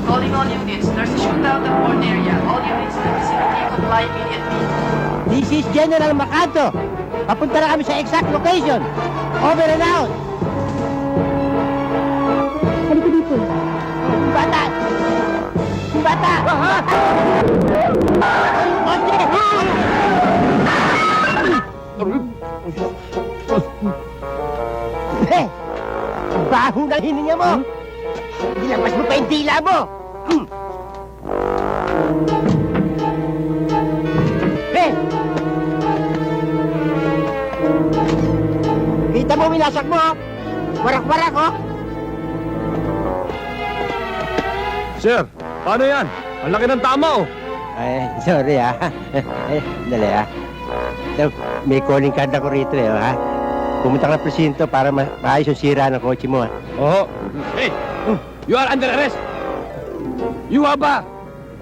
Calling all units. There's a shootout at Port area. All units in the vicinity comply immediately. This is General Macanto. Papunta na kami sa exact location. Over and out. Halika dito. Yung bata! Yung bata! Eh! Baho ng hininga mo! Ilabas mo pa yung dila mo! Eh! Kita mo minasak mo, oh! Warak-warak, oh! Sir, paano yan? Ang laki ng tama, oh. Ay, sorry, ah. Ay, dali, ah. So, may calling card ako rito, eh, ha? Pumunta ka ng presinto para maayos yung sira ng kotse mo, ha? Oo. Hey, you are under arrest. You have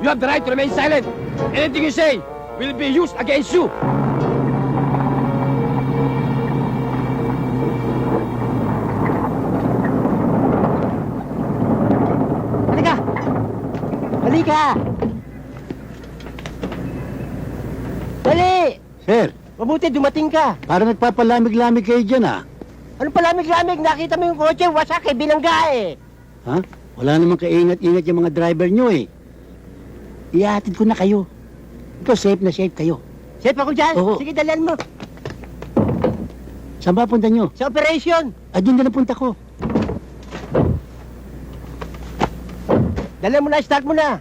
the right to remain silent. Anything you say will be used against you. Halika! Halika! Dali! Sir, Mabuti, dumating ka. parang nagpapalamig-lamig kayo dyan, ah. Ano palamig-lamig? Nakita mo yung kotse, wasak, eh, binangga, eh. Ha? Wala namang kaingat-ingat yung mga driver nyo, eh. Ihatid ko na kayo. Ikaw, safe na safe kayo. Safe ako dyan. Oo. Sige, dalian mo. Saan ba punta nyo? Sa operation. Doon na napunta ko. Dalian mo na, start mo na.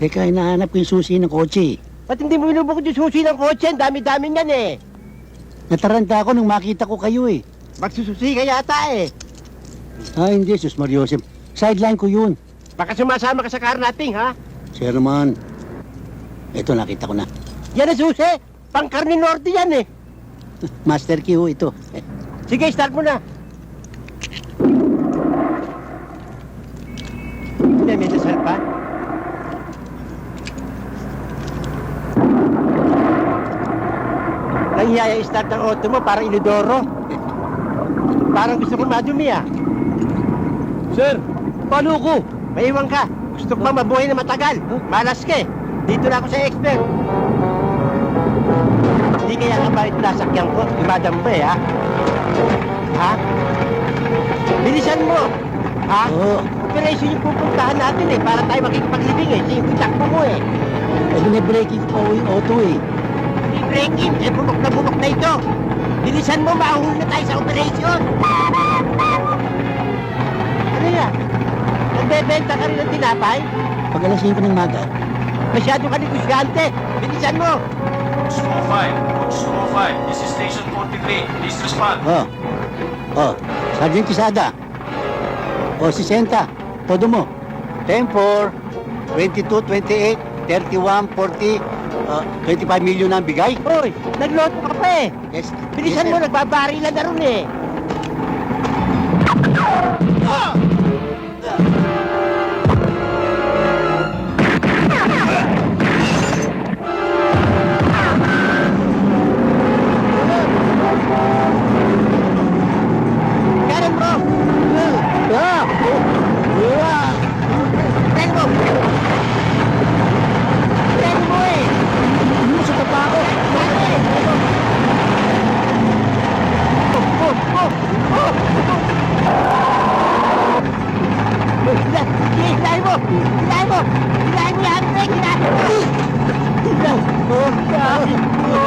Teka, hinahanap ko yung susi ng kotse. Ba't hindi mo inubok yung susi ng kotse? Ang dami-dami niyan, eh. Nataranta ako nung makita ko kayo, eh. Magsususi ka yata, eh. Hindi, Sus Mariosep. Sideline ko yun. Baka sumasama ka sa carnapping, ha? Sir naman. Ito, nakita ko na. Yan ang susi. Pang-Carne Norte yan, eh. Master key ho ito. Sige, start mo na. Hindi, may dasal pa. Nangyaya start ng auto mo, parang inodoro. Parang gusto ko madumi, ah. Sir, paano ko? Maiwan ka. Gusto ko pa mabuhay na matagal. Malas ka, eh. Dito na ako sa expert. Hindi kaya kapalit na sakyan ko. Imadam mo, eh, ha? Ha? Bilisan mo. Ha? Oo. Operation yung pupuntahan natin, eh. Para tayo makikipaglibing, eh. Sige, takbo mo, eh. Binibreaking ko yung auto, eh. I-break-in, eh. Bunok na ito. Bilisan mo, mahuli na tayo sa operation. Ano yan? Nagbebenta ka rin ng tinapay? Pag alas 5 ng maga. Masyado ka negosyante. Bilisan mo. 205, this is station 43. Please respond. Sergeant Quesada. 60. Todo mo. 10-4, 22, 28, 31, 40, 25 million na ang bigay. Hoy, nagloto ka pa, eh. Yes. Bilisan mo, nagbabarilan na ron, eh. Kanan mo. Tren mo. Tren mo, eh. Sa tapa ako. Hilahin mo! Hilahin mo! Hilahin mo yung handbrake! Hilahin mo! Hilahin mo!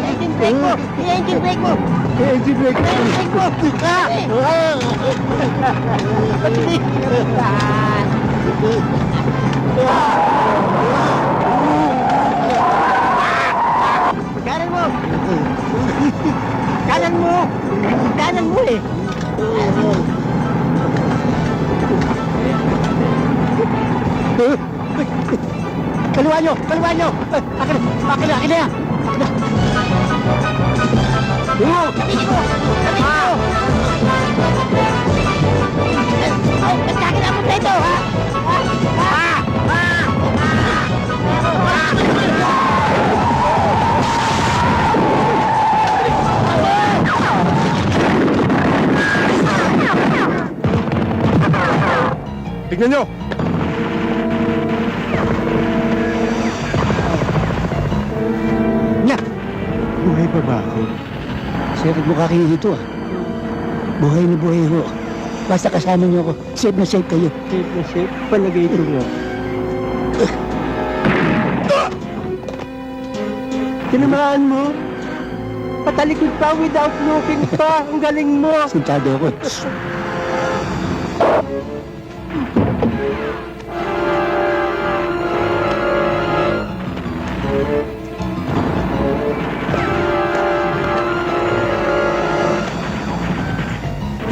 Engine brake mo! I-engine brake mo! Engine brake. I-engine brake mo! Kanan mo! Kanan mo! Kanan mo, eh! Kaliwa nyo! Kaliwa nyo! Akin na! Akin na yan! Sabihin mo! Sabihin mo! Ay, nagkakinabot na ito, ha? Tignan nyo! Nya! Buhay pa ba ako? Sir, mukha kayo dito ah. Buhay na buhay ho. Basta kasama niyo ako. Safe na safe kayo. Safe na safe. Palagay ito nga. Tinamaan mo? Patalikod pa without looking pa. Ang galing mo. Sintado ako.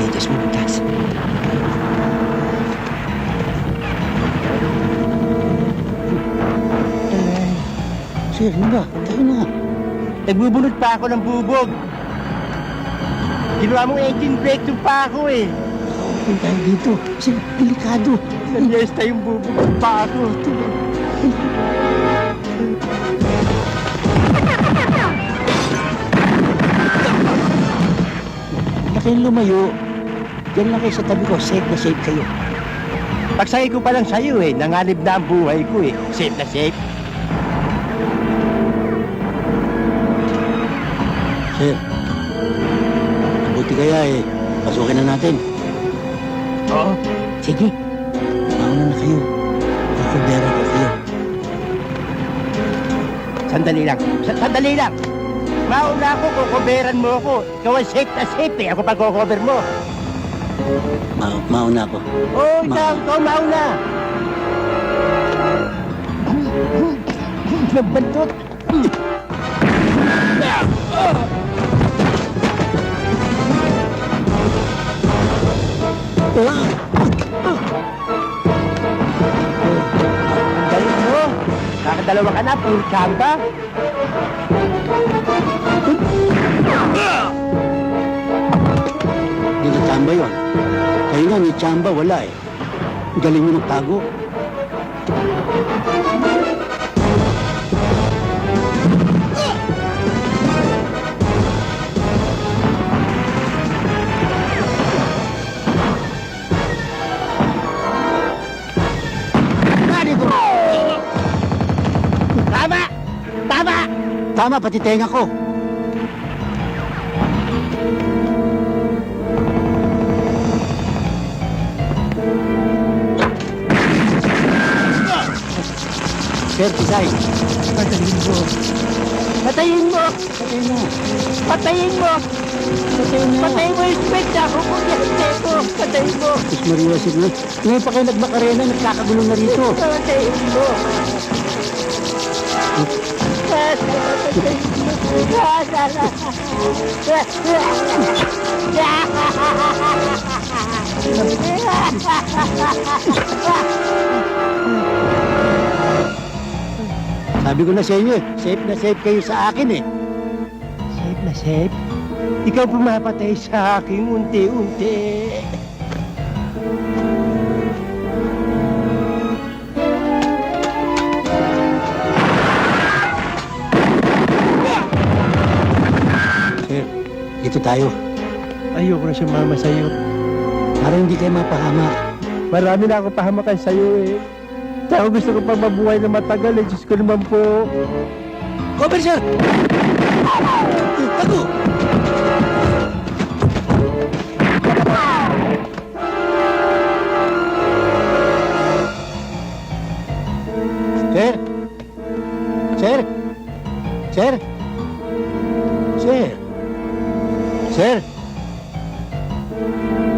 Wait just a minute, guys. Sir, ano ba? Tayo na. Nagbubunot pa ako ng bubog. Ginawa mong engine brake yung pa ako eh. Huwag tayo dito. Sir, delikado. Nanyesta yung bubog ng pa ako. Huwag na kayong lumayo. Diyan lang kayo sa tabi ko. Safe na safe kayo. Pagsakay ko pa lang sa'yo eh. Nanganib na ang buhay ko eh. Safe na safe. Sir, mabuti kaya eh. Pasukin na natin. Oo. Sige. Mauna na kayo. Kukubera ko kayo. Sandali lang. Sandali lang. Mauna ako, kukuberan mo ako. Ikaw ang safe na safe eh. Ako pag-cover mo. Mauna ako. Oo, ikaw mauna. Nabantot. Galing mo. Kakadalawa ka na, puro chamba. Hindi na tsamba yun. Kayo nga, ni tsamba, wala eh. Galing nyo magtago. Tama! Tama! Tama, pati tenga ko. Sir, Pisay. Patayin mo. Patayin mo! Patay na. Patayin mo! Patay na. Patayin mo yung spek na ako kung yan ko. Patayin mo! Diyos Maria, sige. Ngayon pa kayo nagmakarena, nagkakagulo na rito. Patayin mo! Sabi ko na sa inyo eh, safe na safe kayo sa akin eh. Safe na safe? Ikaw pumapatay sa akin unti-unti. Sir, dito tayo. Ayoko na sumama sa'yo. Para hindi kayo mapahama. Marami na ako pahamakan sa'yo eh. Kaya gusto ko pang mabuhay na matagal eh. Diyos ko naman po. Cover, sir! Tago! Sir! Sir! Sir! Sir! Sir!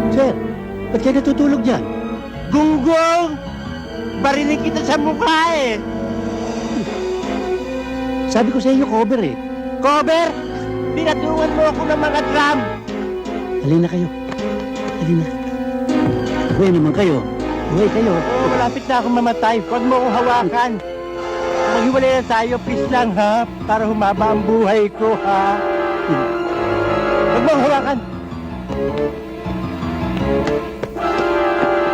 Sir! Ba't kayo natutulog dyan? Gunggong! Barinig kita sa mukha eh. Sabi ko sa inyo, cover eh. Cover! Pinatungan mo ako ng mga drum. Halina kayo. Halina. Buhay naman kayo. Buhay kayo. Oo, malapit na akong mamatay. Huwag mo akong hawakan. Maghiwalay na tayo, please lang ha. Para humaba ang buhay ko ha. Huwag mo akong hawakan.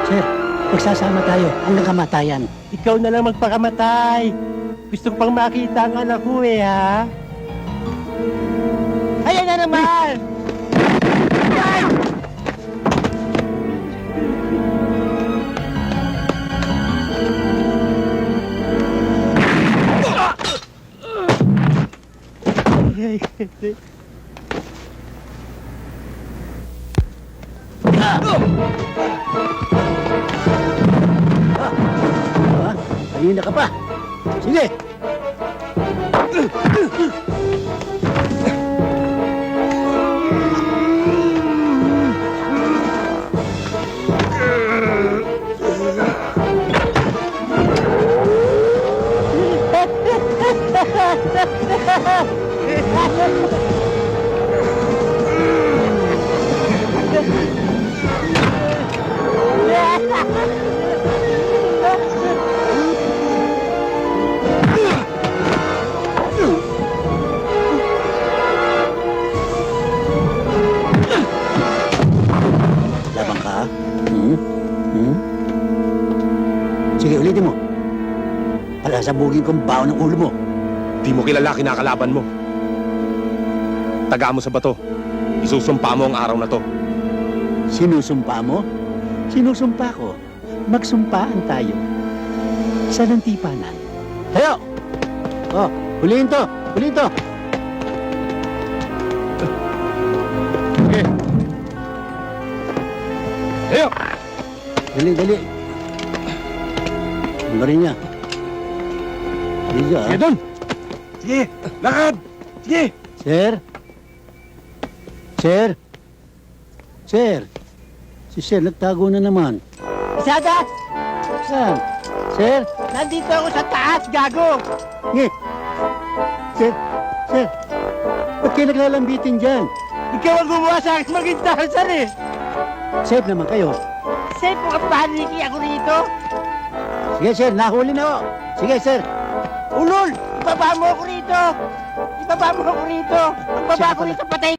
Sir, magsasama tayo hanggang kamatayan. Ikaw na lang magpakamatay. Gusto ko pang makita ang anak ko eh ha. Ayan na naman! Ay! Kanina ka pa. Sige. Labang ka? Hmm? Hmm? Sige, ulitin mo. Palasabugin kong baon ng ulo mo. Di mo kilala kinakalaban mo. Taga mo sa bato. Isusumpa mo ang araw na to. Sinusumpa mo? Sinusumpa ko. Magsumpaan tayo. Sa lantipanan. Tayo! Oh, huliin to! Huliin to! Okay. Ayo! Dali, dali. Ang rin niya. Sige, Sige dun! Sige! Lakad! Sige! Sir? Sir? Sir? Si Sir nagtago na naman. Sada! Saan? Sir? Nandito ako sa taas, gago! Nge! Sir? Sir? Ba't kayo naglalambitin dyan? Ikaw ang gumawa sa akin maging Tarzan eh! Safe naman kayo. Safe mo ka paniki ako rito? Sige, sir. Nahuli na ako. Sige, sir. Ulol! Ibaba mo ako rito! Ibaba mo ako rito! Magbaba ako rito, patay